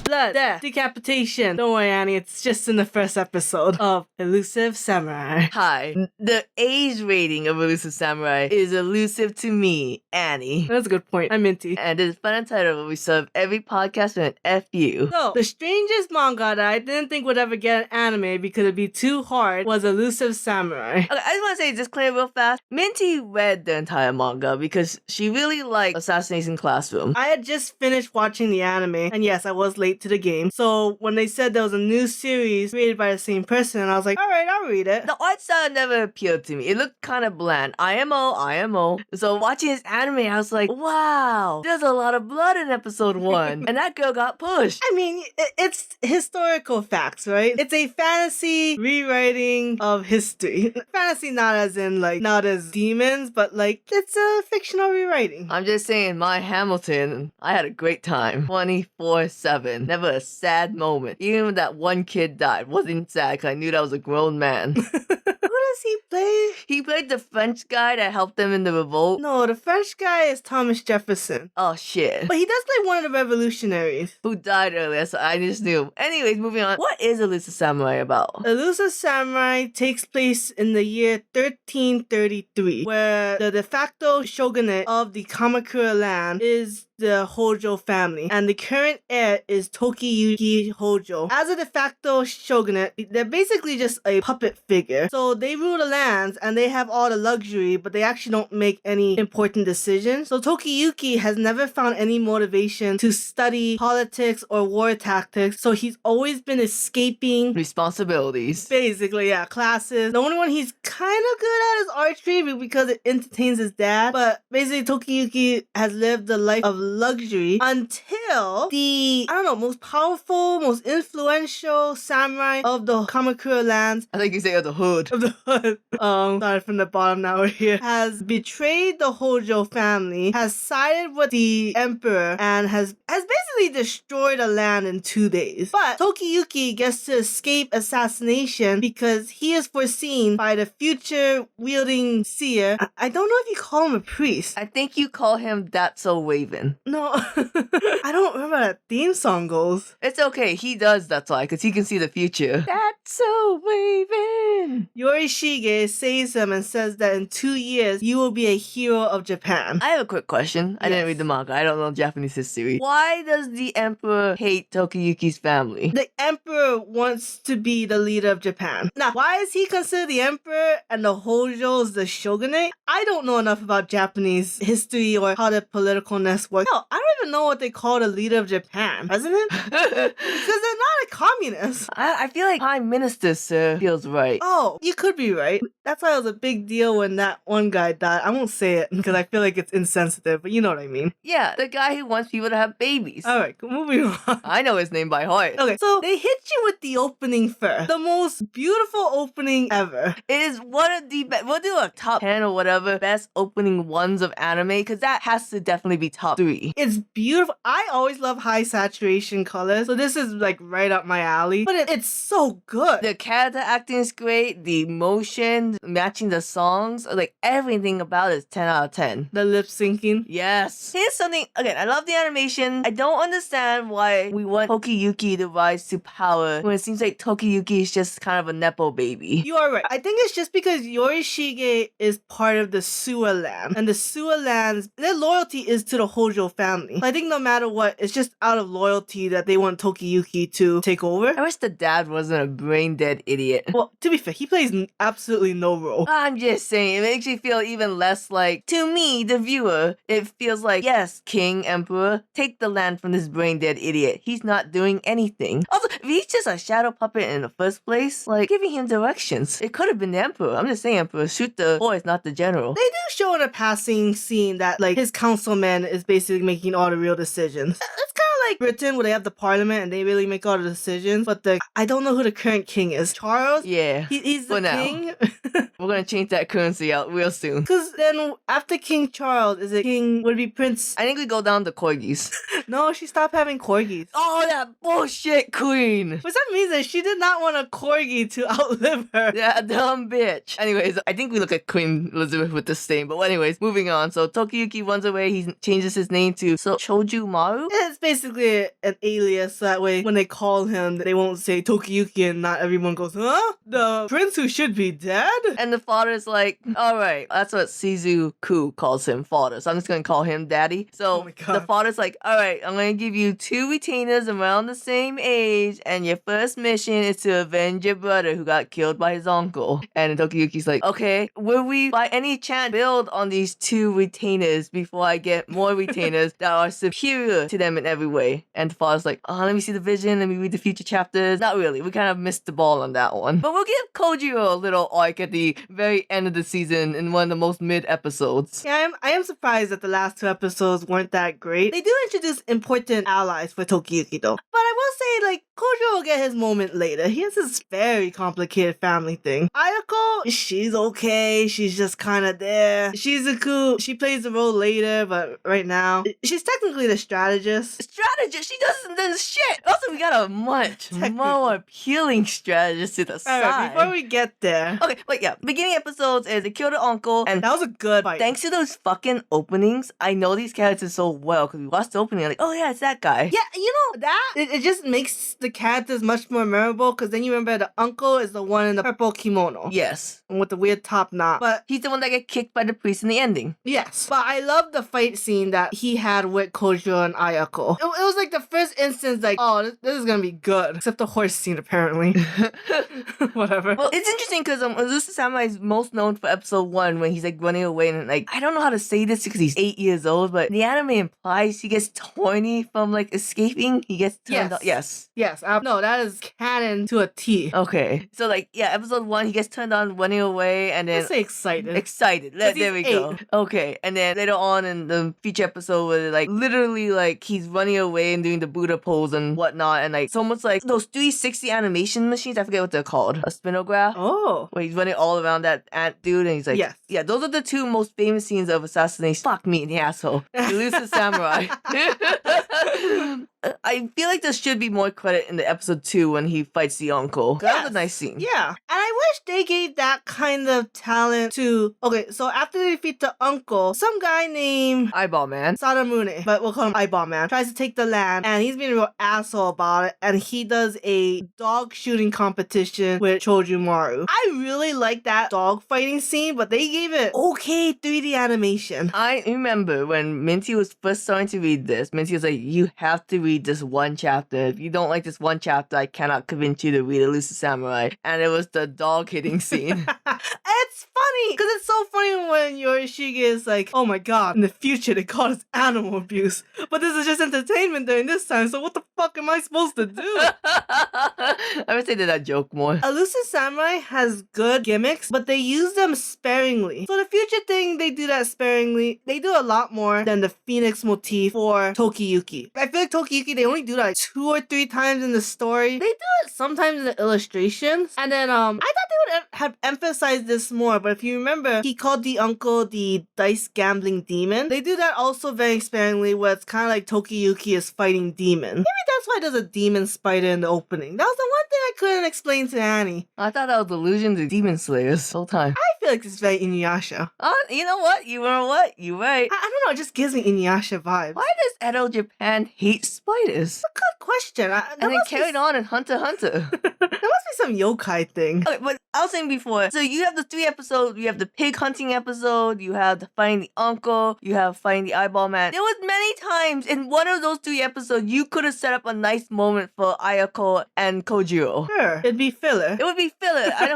Blood, death, decapitation. Don't worry, Annie, it's just in the first episode of Elusive Samurai. Hi. The age rating of Elusive Samurai is elusive to me, Annie. That's a good point. I'm Minty. And this is FunUntitled, where we serve every podcast with an FU. So, the strangest manga that I didn't think would ever get an anime because it'd be too hard was Elusive Samurai. Okay, I just want to say a disclaimer real fast. Minty read the entire manga because she really liked Assassination Classroom. I had just finished watching the anime, and yes, I was late to the game. So when they said there was a new series created by the same person, I was like, alright, I'll read it. The art style never appealed to me. It looked kind of bland. IMO. So watching this anime, I was like, wow, there's a lot of blood in episode 1. And that girl got pushed. I mean, it's historical facts, right? It's a fantasy rewriting of history. Fantasy not as in, like, not as demons, but, like, it's a fictional rewriting. I'm just saying, my Hamilton, I had a great time. 24/7. Never a sad moment. Even when that one kid died, wasn't sad because I knew that was a grown man. Who does he play? He played the French guy that helped them in the revolt. No, the French guy is Thomas Jefferson. Oh, shit. But he does play one of the revolutionaries. Who died earlier, so I just knew. Anyways, moving on. What is Elusive Samurai about? Elusive Samurai takes place in the year 1333, where the de facto shogunate of the Kamakura land is the Hojo family, and the current heir is Tokiyuki Hojo. As a de facto shogunate, they're basically just a puppet figure. So they rule the lands and they have all the luxury, but they actually don't make any important decisions. So Tokiyuki has never found any motivation to study politics or war tactics, so he's always been escaping Responsibilities. basically, yeah, classes. The only one he's kind of good at is archery because it entertains his dad. But basically, Tokiyuki has lived a life of luxury until the, I don't know, most powerful, most influential samurai of the Kamakura lands. I think you say of the hood. Of the hood. Started from the bottom, now we're here. Has betrayed the Hojo family, has sided with the emperor, and has basically destroyed the land in 2 days. But Tokiyuki gets to escape assassination because he is foreseen by the future wielding seer. I don't know if you call him a priest. I think you call him That's So Raven. No, I don't remember how that theme song goes. It's okay, he does, that's why, because he can see the future. That's So Raven! Yorishige saves him and says that in 2 years, you will be a hero of Japan. I have a quick question. I didn't read the manga. I don't know Japanese history. Why does the emperor hate Tokiyuki's family? The emperor wants to be the leader of Japan. Now, why is he considered the emperor and the Hojos the shogunate? I don't know enough about Japanese history or how the politicalness works. No, I don't even know what they call the leader of Japan. President? Because they're not a communist. I feel like Prime Minister, sir, feels right. Oh, you could be right. That's why it was a big deal when that one guy died. I won't say it because I feel like it's insensitive, but you know what I mean. Yeah, the guy who wants people to have babies. Alright, moving on. I know his name by heart. Okay, so they hit you with the opening first. The most beautiful opening ever. It is one of the best. We'll do a top 10 or whatever best opening ones of anime because that has to definitely be top 3. It's beautiful. I always love high saturation colors, so this is like right up my alley. But it's so good. The character acting is great. The emotion, matching the songs, like everything about it is 10 out of 10. The lip syncing. Yes. Here's something, again, I love the animation. I don't understand why we want Tokiyuki to rise to power when it seems like Tokiyuki is just kind of a nepo baby. You are right. I think it's just because Yorishige is part of the Suwa land. And the Suwa lands, their loyalty is to the Hojo family. So I think no matter what, it's just out of loyalty that they want Tokiyuki to take over. I wish the dad wasn't a brain dead idiot. Well, to be fair, he plays absolutely no role. I'm just saying, it makes me feel even less like, to me, the viewer, it feels like, yes, king, emperor, take the land from this brain dead idiot. He's not doing anything. Also, if he's just a shadow puppet in the first place, like, giving him directions. It could have been the emperor. I'm just saying, emperor, shoot the boys, not the general. They do show in a passing scene that, like, his councilman is basically making all the real decisions. It's kind of like Britain where they have the parliament and they really make all the decisions, but I don't know who the current king is. Charles? Yeah. He's the For now. king. We're gonna change that currency out real soon. Because then after King Charles, is it King, would it be Prince? I think we go down to corgis. No, she stopped having corgis. Oh, that bullshit queen! For some reason, she did not want a corgi to outlive her. That dumb bitch. Anyways, I think we look at Queen Elizabeth with disdain. But anyways, moving on. So Tokiyuki runs away. He changes his name to Choju Maru. It's basically an alias, so that way when they call him, they won't say Tokiyuki and not everyone goes, huh? The prince who should be dead? And the father's like, alright, that's what Shizuku calls him, father. So I'm just gonna call him daddy. Oh So my God. the father's like, alright, I'm gonna give you 2 retainers around the same age, and your first mission is to avenge your brother who got killed by his uncle. And Tokiyuki's like, okay, will we by any chance build on these 2 retainers before I get more retainers that are superior to them in every way? And the father's like, let me see the vision, let me read the future chapters. Not really, we kind of missed the ball on that one. But we'll give Kojiro a little arc at the very end of the season in one of the most mid episodes. Yeah, I am surprised that the last 2 episodes weren't that great. They do introduce important allies for Tokiyuki though. But I will say, like, Kojo will get his moment later. He has this very complicated family thing. Ayako, she's okay. She's just kind of there. Shizuku, she plays the role later, but right now, she's technically the strategist. Strategist, she doesn't do shit. Also, we got a much Technically. more appealing strategist to the side. Alright, before we get there, Okay, but yeah, beginning episodes is they kill the uncle, and that was a good fight. thanks to those fucking openings, I know these characters so well because we watched the opening. I'm like, oh yeah, it's that guy. Yeah, you know, that, it just makes the characters much more memorable because then you remember the uncle is the one in the purple kimono. Yes, With the weird top knot. But he's the one that get kicked by the priest in the ending. yes. But I love the fight scene that he had with Kojo and Ayako. It was like the first instance, like, oh, this is gonna be good. Except the horse scene, apparently. Whatever. Well, it's interesting because Elusive Samurai is most known for episode 1 when he's like running away and like, I don't know how to say this because he's 8 years old, but the anime implies he gets horny from like escaping. He gets turned on. Yes. Yes. No, that is canon to a T. Okay. So like, yeah, episode 1, he gets turned on running away and then Let's say excited. excited. 'Cause There we he's go. Okay. And then later on in the future episode where like literally like he's running away and doing the Buddha pose and whatnot, and like it's almost like those 360 animation machines, I forget what they're called. A spinograph. Oh. Where he's running all around that ant dude and he's like, Yes. yeah, those are the 2 most famous scenes of assassination. Fuck me in the asshole. Elusive Samurai. I feel like there should be more credit in the episode 2 when he fights the uncle. That was Yes. a nice scene. Yeah. And I wish they gave that kind of talent to... Okay, so after they defeat the uncle, some guy named Eyeball man. Sadamune, but we'll call him Eyeball Man, tries to take the land, and he's being a real asshole about it, and he does a dog shooting competition with Choju Maru. I really like that dog fighting scene, but they gave it okay 3D animation. I remember when Minty was first starting to read this, Minty was like, you have to read this one chapter. If you don't like this one chapter, I cannot convince you to read Elusive Samurai. And it was the dog hitting scene. It's funny, because it's so funny when Yorishige is like, oh my god, in the future they call this animal abuse, but this is just entertainment during this time, so what the fuck am I supposed to do? I would say that joke more. Elusive Samurai has good gimmicks, but they use them sparingly. So the future thing, they do that sparingly. They do a lot more than the Phoenix motif for Tokiyuki. I feel like Tokiyuki, they only do that like 2 or 3 times in the story. They do it sometimes in the illustrations. And then I thought they would have emphasized this more, but if you remember, he called the uncle the dice gambling demon. They do that also very sparingly, where it's kind of like Tokiyuki is fighting demons. Maybe that's why there's a demon spider in the opening. That was the one thing I couldn't explain to Annie. I thought that was allusion to Demon Slayers the whole time. I feel like it's very Inuyasha. You know what? You know what? You right. I don't know, it just gives me Inuyasha vibes. Why does Edo Japan hate spiders? Good question. And then carried on in Hunter x Hunter. There must be some yokai thing. Okay, but I was saying before, so you have the 3 episodes, you have the pig hunting episode, you have the finding the uncle, you have finding the eyeball man. There was many times in one of those 3 episodes you could have set up a nice moment for Ayako and Kojiro. Sure, it'd be filler. It would be filler. I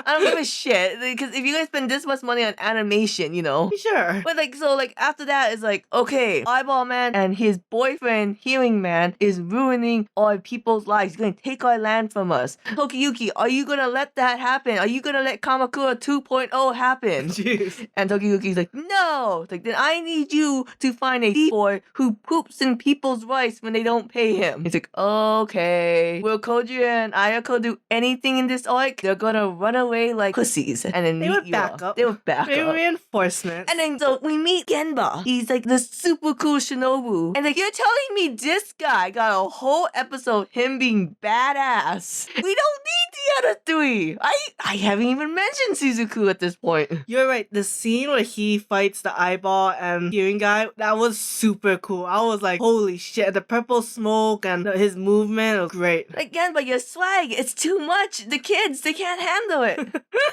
don't give a shit. Because if you're gonna spend this much money on animation, you know? Sure. But like, so like after that it's like, okay, Eyeball Man and his boyfriend, Hearing Man, is ruining our people's lives. He's gonna take our land from us. Tokiyuki, are you gonna let that happen? Are you gonna let Kamakura 2.0 happen? Jeez. And Tokiyuki's like, no! It's like, then I need you to find a thief boy who poops in people's rice when they don't pay him. He's like, okay. Will Koji and Ayako do anything in this arc? They're gonna run away like pussies and then They meet would you back up. up. They would back Maybe up. reinforcement. And then so we meet Genba. He's like the super cool shinobu. And like, you're telling me this guy got a whole episode of him being badass. We don't need the other three. I haven't even mentioned Shizuku at this point. You're right. The scene where he fights the eyeball and hearing guy, that was super cool. I was like, holy shit. The purple smoke and his movement was great. Like, Genba, your swag, it's too much. The kids, they can't handle it.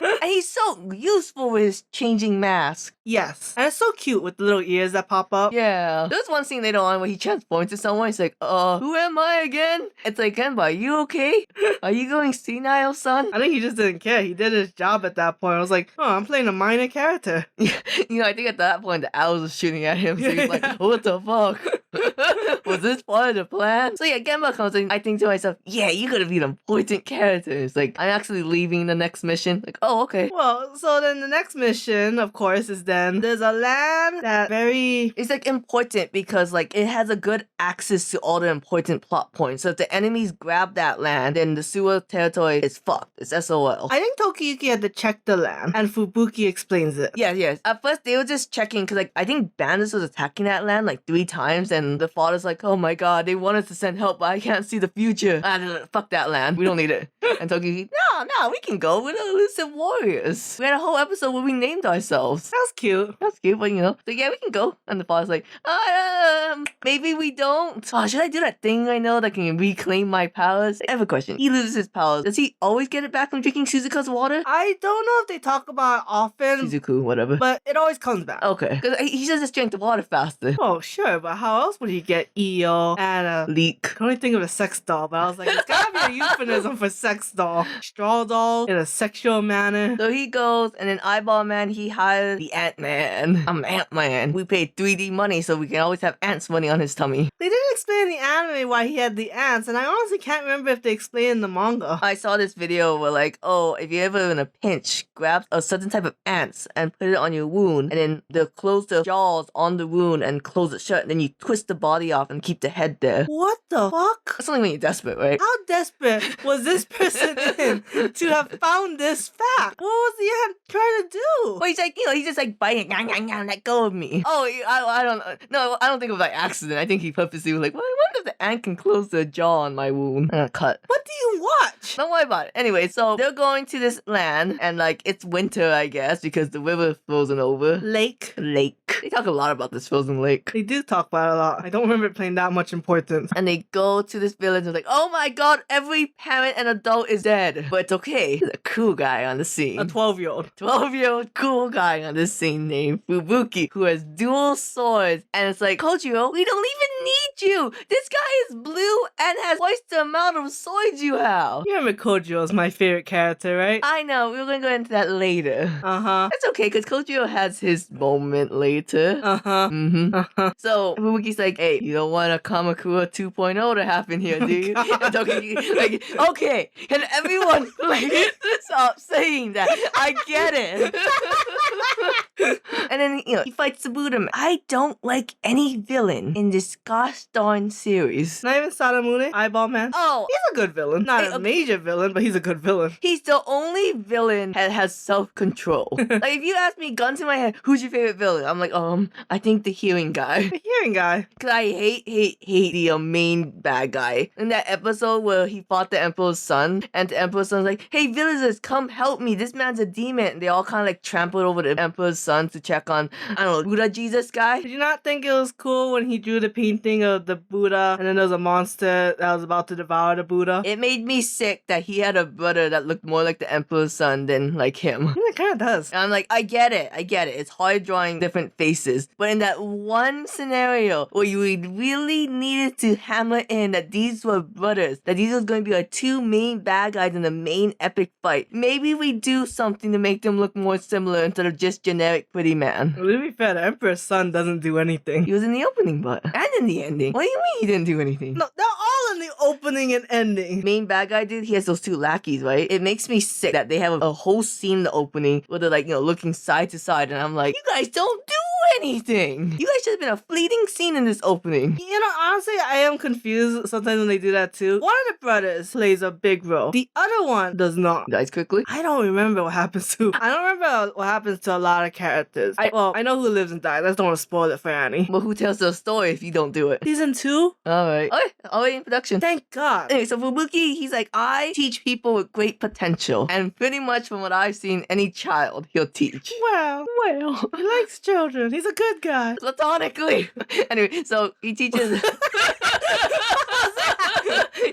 And he's so useful with his changing mask. Yes. And it's so cute with the little ears that pop up. Yeah. There's one scene later on where he transforms to someone. He's like, who am I again? It's like, Genba, are you okay? Are you going senile, son? I think he just didn't care. He did his job at that point. I was like, oh, I'm playing a minor character. You know, I think at that point the owls were shooting at him. So he's like, what the fuck? Was this part of the plan? So yeah, Genba comes in. I think to myself, yeah, you gotta be an important character. It's like, I'm actually leaving the next mission. Like, oh, okay. Well, so then the next mission, of course, is then there's a land that very... It's like important because like it has a good access to all the important plot points. So if the enemies grab that land, then the sewer territory is fucked. It's SOL. I think Tokiyuki had to check the land, and Fubuki explains it. Yes. At first, they were just checking because, like, I think bandits was attacking that land like 3 times, and the father's like, "Oh my god, they want us to send help, but I can't see the future. Fuck that land. We don't need it." And Tokiyuki, no, we can go with the Elusive Warriors. We had a whole episode where we named ourselves. That's cute. That's cute, but you know, so yeah, we can go. And the father's like, maybe we don't. Oh, should I do that thing I know that can reclaim my powers? I have a question. He loses his powers. Does he always get it back from drinking Shizuka's water? I don't know if they talk about it often, Shizuku, whatever. but it always comes back. Okay. Because he just drank the water faster. Oh, sure, but how else would he get EO and a... Leak. I can only think of a sex doll, but I was like, it's gotta be a euphemism for sex doll. Straw doll in a sexual manner. So he goes, and then Eyeball Man, he hires the Ant-Man. I'm Ant-Man. We paid 3D money, so we can always have ants money on his tummy. They didn't explain in the anime why he had the ants, and I honestly can't remember if they explained in the manga. I saw this video where like, oh, if you're ever in a pinch, grab a certain type of ants and put it on your wound, and then they'll close the jaws on the wound and close it shut, and then you twist the body off and keep the head there. What the fuck? That's only when you're desperate, right? How desperate was this person in to have found this fact? What was the ant trying to do? Well, he's like, you know, he's just like biting, let go of me. Oh, I don't think it was by accident. I think he purposely was like, well, I wonder if the ant can close the jaw on my wound. Cut. What do you watch? Don't worry about it. Anyway, so they're going to this land, and like it's winter, I guess, because the river is frozen over. Lake. They talk a lot about this frozen lake. They do talk about it a lot. I don't remember it playing that much importance. And they go to this village and like, oh my god, every parent and adult is dead. But it's okay. There's a cool guy on the scene. A 12-year-old. 12-year-old cool guy on this scene named Fubuki, who has dual swords. And it's like, Kojiro, we don't even need you. This guy is blue and has twice the amount of swords you have. You remember Kojiro is my favorite character, right? I know, we're gonna go into that later. Uh-huh. That's okay, because Kojiro has his moment later. Uh-huh. Mm-hmm. Uh-huh. So Fubuki's like, hey, you don't want a Kamakura 2.0 to happen here, do you? And Toki, like, okay, and everyone like stop saying that. I get it. And then, you know, he fights Tsubuta. I don't like any villain in this gosh darn series. Not even Sadamune, Eyeball Man. Oh, He's a good villain. Not a major villain, but he's a good villain. he's the only villain that has self-control. Like, if you ask me, gun to my head, who's your favorite villain? I'm like, I think the hearing guy. The hearing guy. Cause I hate the main bad guy. In that episode where he fought the Emperor's son, and the Emperor's son's like, hey villagers, come help me. This man's a demon. And they all kind of like trampled over the Emperor's son to check on, I don't know, Buddha Jesus guy. Did you not think it was cool when he drew the painting of the Buddha and then there was a monster that was about to devour the Buddha? It made me sick that he had a brother that looked more like the Emperor's son than like him. Yeah, it kind of does. And I'm like, I get it. It's hard drawing different faces. But in that one scenario where you really needed to hammer in that these were brothers, that these was going to be our two main bad guys in the main epic fight, maybe we do something to make them look more similar instead of just generic pretty man. Well, to be fair, the Emperor's son doesn't do anything. He was in the opening, but and in the ending. What do you mean he didn't do anything? No, they're all in the opening and ending. Main bad guy dude, he has those two lackeys, right? It makes me sick that they have a whole scene in the opening where they're like, looking side to side, and I'm like, you guys don't do anything. You guys should have been a fleeting scene in this opening. Honestly, I am confused sometimes when they do that too. One of the brothers plays a big role. The other one does not. Guys, quickly. I don't remember what happens to. I don't remember what happens to a lot of characters. I know who lives and dies. I just don't want to spoil it for Annie. But who tells the story if you don't do it? Season 2? Alright. Okay, already in production. Thank God. Anyway, so Fubuki, he's like, I teach people with great potential. And pretty much from what I've seen, any child he'll teach. Well, he likes children. He's a good guy. Platonically. Anyway, so he teaches...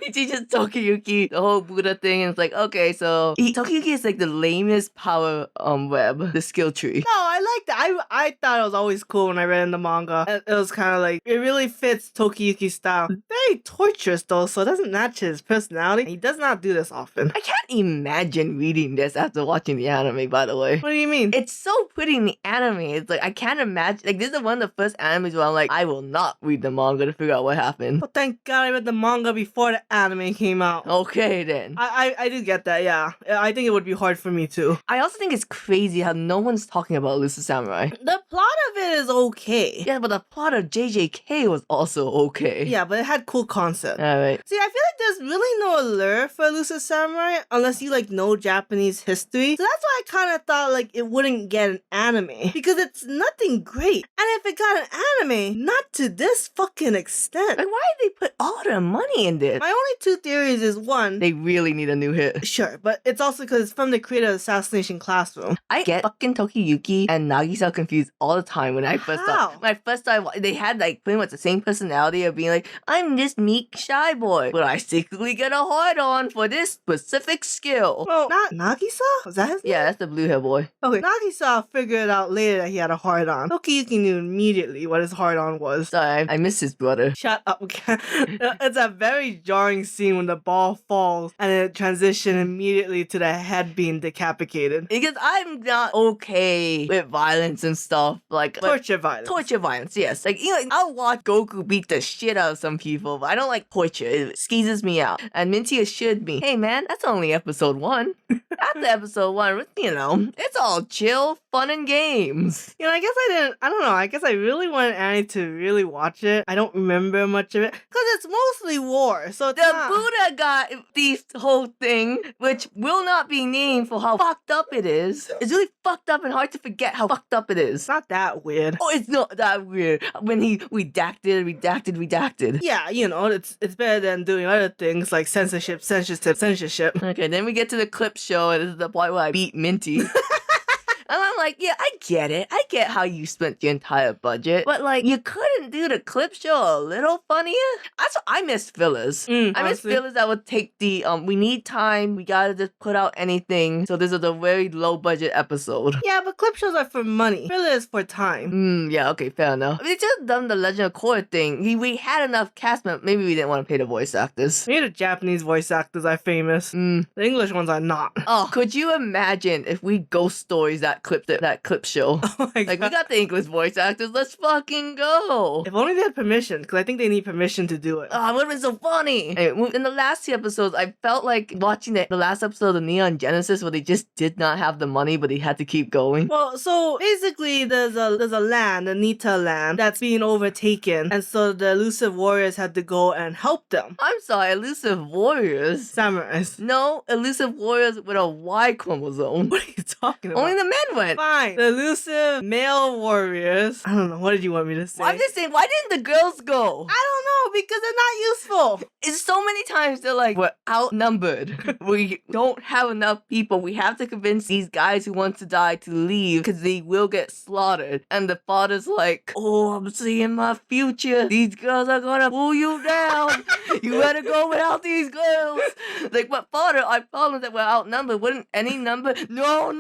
he teaches Tokiyuki the whole Buddha thing, and it's like, okay, so Tokiyuki is like the lamest power web, the skill tree. No, I like that. I thought it was always cool when I read in the manga. It was kind of like, it really fits Tokiyuki's style. Very torturous though, so it doesn't match his personality. He does not do this often. I can't imagine reading this after watching the anime, by the way. What do you mean? It's so pretty in the anime. It's like, I can't imagine. Like, this is one of the first animes where I'm like, I will not read the manga to figure out what happened. Well, thank God I read the manga before the anime came out. Okay, then. I do get that, yeah. I think it would be hard for me too. I also think it's crazy how no one's talking about Elusive Samurai. The plot of it is okay. Yeah, but the plot of JJK was also okay. Yeah, but it had cool concept. Alright. See, I feel like there's really no allure for Elusive Samurai unless you know Japanese history. So that's why I kind of thought it wouldn't get an anime because it's nothing great. And if it got an anime, not to this fucking extent. Like, why did they put all their money in this? My only two theories is one, They really need a new hit. sure, but it's also because it's from the creator of Assassination Classroom. I get fucking Tokiyuki and Nagisa confused all the time when I first How? started. They had pretty much the same personality of being like, I'm this meek shy boy, but I secretly get a hard on for this specific skill. Well, not Nagisa? Was that his name? Yeah, that's the blue hair boy. Okay, Nagisa figured out later that he had a hard on. Tokiyuki knew immediately what his hard on was. Sorry, I miss his brother. Shut up. It's a very jarring scene when the ball falls and it transitions immediately to the head being decapitated. Because I'm not okay with violence and stuff. Torture violence. Torture violence, yes. I'll watch Goku beat the shit out of some people, but I don't like torture. It skeezes me out. And Minty assured me, hey man, that's only episode 1. After episode 1, it's all chill, fun, and games. I guess I really wanted Annie to really watch it. I don't remember much of it because it's mostly war. So it's The not... Buddha got the whole thing, which will not be named for how fucked up it is. It's really fucked up and hard to forget how fucked up it is. It's not that weird. Oh, it's not that weird. When he redacted. Yeah, it's better than doing other things like censorship. Okay, then we get to the clip show, and this is the point where I beat Minty. And I'm like, yeah, I get it. I get how you spent your entire budget. But, you couldn't do the clip show a little funnier? I miss fillers. I miss Honestly. fillers that would take the, we need time, we gotta just put out anything. So this is a very low budget episode. Yeah, but clip shows are for money. Filler is for time. Yeah, okay, fair enough. They just done the Legend of Korra thing. We had enough cast, but maybe we didn't want to pay the voice actors. Maybe the Japanese voice actors are famous. The English ones are not. Oh, could you imagine if we ghost stories that clip show? Oh my We God. got the English voice actors. Let's fucking go. If only they had permission, because I think they need permission to do it. Oh, it would have been so funny. Anyway, in the last 2 episodes, I felt like watching the last episode of Neon Genesis where they just did not have the money, but they had to keep going. Well, so basically there's a land, the Nita land, that's being overtaken. And so the Elusive Warriors had to go and help them. I'm sorry, Elusive Warriors? Samurais. No, Elusive Warriors with a Y chromosome. What are you talking about? Only the men went. Fine. The Elusive male warriors. I don't know. What did you want me to say? I'm just saying, why didn't the girls go? I don't know, because they're not useful. It's so many times they're like, we're outnumbered. We don't have enough people. We have to convince these guys who want to die to leave because they will get slaughtered. And the father's like, oh, I'm seeing my future. These girls are gonna pull you down. You better go without these girls. But father, our problem is that we're outnumbered. Wouldn't any number? No.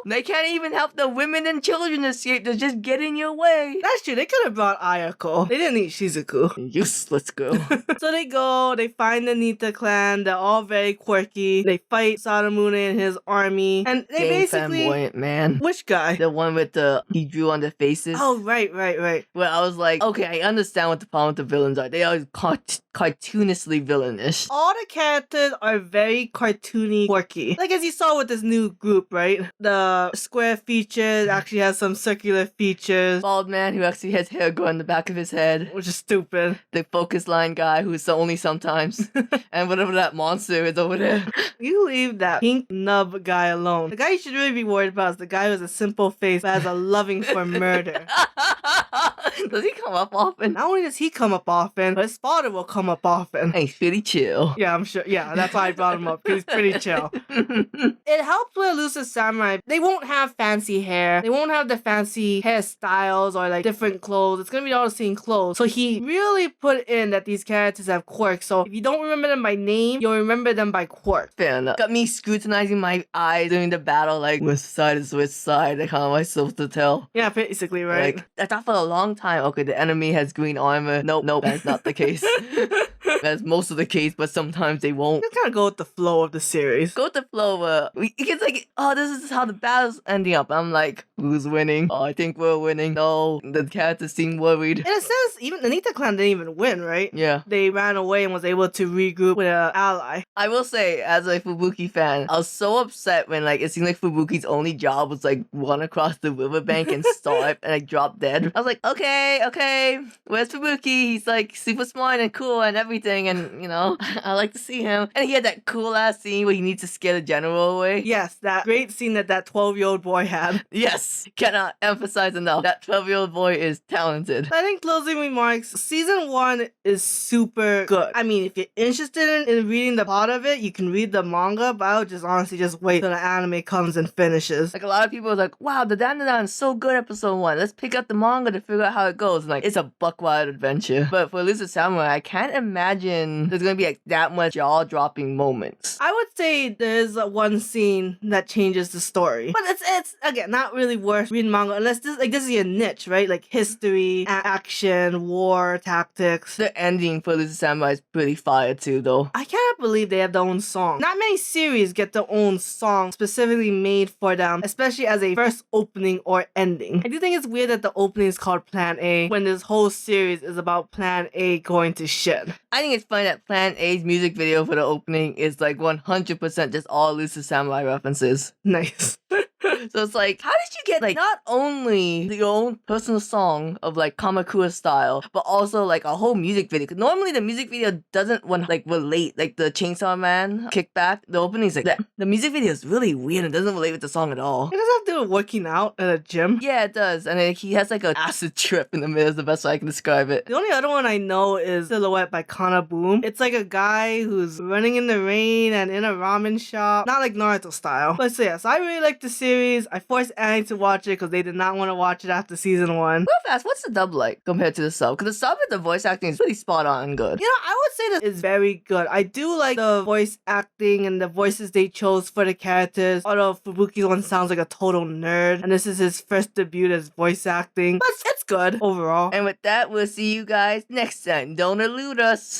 They can't even help the women and children escape. They're just get in your way. That's true. They could have brought Ayako. They didn't need Shizuku. Useless girl. So they go, they find the Nita clan, they're all very quirky. They fight Sadamune and his army. And they Game basically... flamboyant, man. Which guy? The one with he drew on their faces. Oh, right. Where I was like, okay, I understand what the problem with the villains are. They are cartoonishly villainish. All the characters are very cartoony, quirky. Like as you saw with this new group, right? The square features actually has some circular features. Bald man who actually has hair growing in the back of his head. Which is stupid. The focus line guy who's only sometimes. And whatever that monster is over there. You leave that pink nub guy alone. The guy you should really be worried about is the guy who has a simple face but has a loving for murder. Does he come up often? Not only does he come up often, but his father will come up often. Hey, he's pretty chill. Yeah, I'm sure. Yeah, that's why I brought him up. He's pretty chill. It helps with Elusive Samurai. They won't have fancy hair. They won't have the fancy hairstyles or like different clothes. It's gonna be all the same clothes. So he really put in that these characters have quirks. So if you don't remember them by name, you'll remember them by quirk. Fair enough. Got me scrutinizing my eyes during the battle, like which side is which side. Like, how am I supposed to tell? Yeah, basically, right? Like, I thought for a long time, okay, the enemy has green armor. Nope, that's not the case. That's most of the case, but sometimes they won't. Just kind of go with the flow of the series. Go with the flow. It's like, oh, this is how the battle's ending up. I'm like, who's winning? Oh, I think we're winning. No, the characters seem worried. In a sense, even the Nita clan didn't even win, right? Yeah. They ran away and was able to regroup with an ally. I will say, as a Fubuki fan, I was so upset when like it seemed like Fubuki's only job was like run across the riverbank and starve and like drop dead. I was like, okay, where's Fubuki? He's like super smart and cool and everything, and you know, I like to see him. And he had that cool ass scene where he needs to scare the general away. Yes, that great scene that 12-year-old boy had. Yes, cannot emphasize enough. That 12-year-old boy is talented. I think closing remarks, season 1 is super good. I mean, if you're interested in reading the plot of it, you can read the manga, but I would just honestly just wait till the anime comes and finishes. Like a lot of people are like, wow, the Dandadan is so good episode 1. Let's pick up the manga to figure out how it goes. And like, it's a buck wild adventure. But for Elusive Samurai, I can't imagine there's gonna be like that much jaw-dropping moments. I would say there's one scene that changes the story. But it's again, not really worth reading manga unless this is your niche, right? Like history, action, war, tactics. The ending for Elusive Samurai is pretty fire too, though. I can't believe they have their own song. Not many series get their own song specifically made for them, especially as a first opening or ending. I do think it's weird that the opening is called Plan A when this whole series is about Plan A going to shit. I think it's funny that Plan A's music video for the opening is like 100% just all Elusive Samurai references. Nice. So it's like, how did you get like not only your own personal song of like Kamakura style, but also like a whole music video? Because normally the music video doesn't want like relate, like the Chainsaw Man kickback. The opening is like that. The music video is really weird and doesn't relate with the song at all. It does have to do with working out at a gym. Yeah, it does. And then he has like an acid trip in the middle. Is the best way I can describe it. The only other one I know is Silhouette by Kana Boom. It's like a guy who's running in the rain and in a ramen shop. Not like Naruto style. But so yes, I really like the series. I forced Annie to watch it because they did not want to watch it after season 1. Real fast, what's the dub like compared to the sub? Because the sub with the voice acting is pretty spot on good. You know, I would say that it's very good. I do like the voice acting and the voices they chose for the characters. Although Fubuki's one sounds like a total nerd. And this is his first debut as voice acting. But it's good overall. And with that, we'll see you guys next time. Don't elude us.